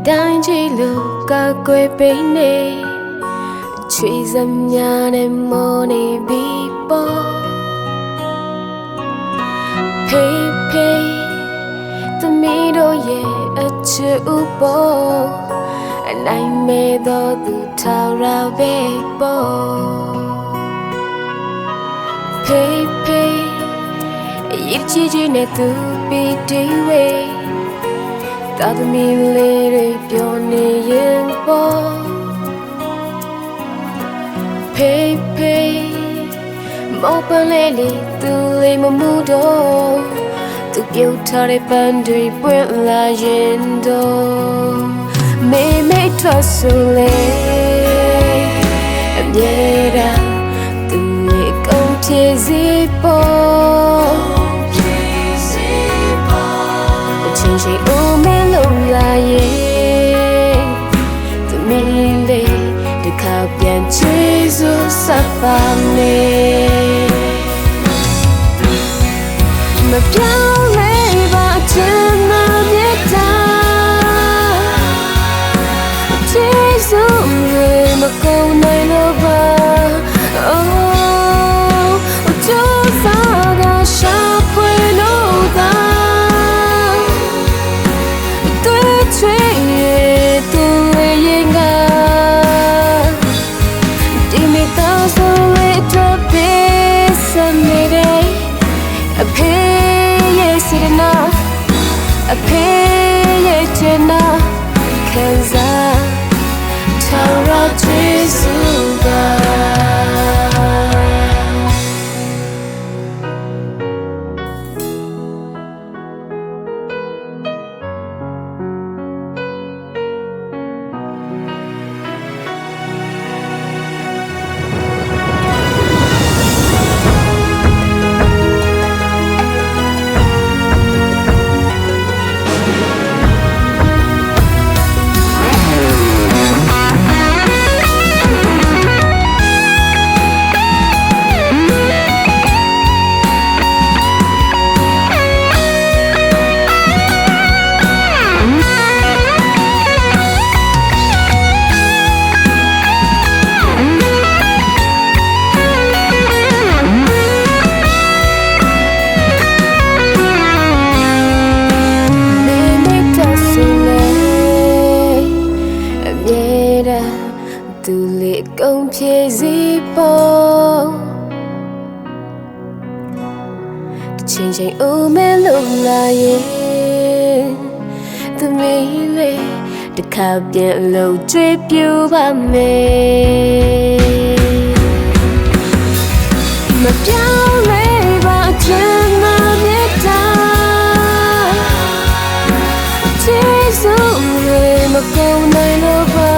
တိုင်းကြီးလူကကွယ်ပိနေချွေစမ်းများနဲ့မောနေပြီပေါ့ဖေးဖေးသမီးတို့ရဲ့အချစ်ဥပေါ်အနိုင်မဲ့တော့သူထောက်ရပဲပေါ့ဖေးဖေးအရေးကြီးနဲ့သူပြီးတီးဝေးတာသမီးလေးတွေပြောနေရင်ပေါ့ဖေးဖေးမောပန်းလေးလေးသူလေးမမှုတော့သူပြုတ်ထားတဲ့ပန်းတွေပွင့်လာရင်တော့မေမေထွက်ဆိုလေအမြဲတမ်းသူလေးကုန်ပြေစီပေါ့ချင်းရှိဦးမင်းလုံးလာရဲ့သမီးလေးဒီခါပြန်ချေစို့ဆက်ပါနေမပြောင်းလဲပါချင်နာမြတ်တာချေစို့ရေမကုန်နိုင်လို့ပါ Oh ကျိုးစားကရှာဖွေလို့သာချွေတူရင်ကဒီမိသားစုလေးတော့ပေးစနေတယ်အဖေရဲ့စိတ်နာအဖေရဲ့ချင်နာခံစားထောက်ရကျေးဇူးပါသူလေးကုန်ပြေစီပေါ်ချင်းချင်းဦးမဲလုံးလာရဲ့သမီးလေးတခါပြန်လို့ကြွေးပြူပါမယ်မပြောင်းလဲပါချင်နာမြတ်တာချေစို့ရေမကုန်နိုင်လို့ပါ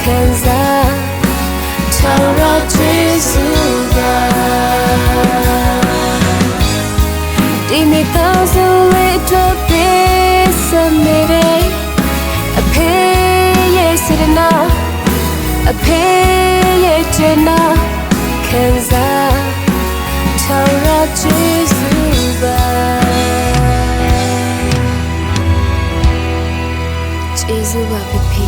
ခံစားထောက်ရကျေးဇူးပါဒီမိသားစုလေးတော့ပေးစနေတယ်အဖေရဲ့စိတ်နာအဖေရဲ့ချင်နာခံစားထောက်ရကျေးဇူးပါကျေးဇူးပါဖေ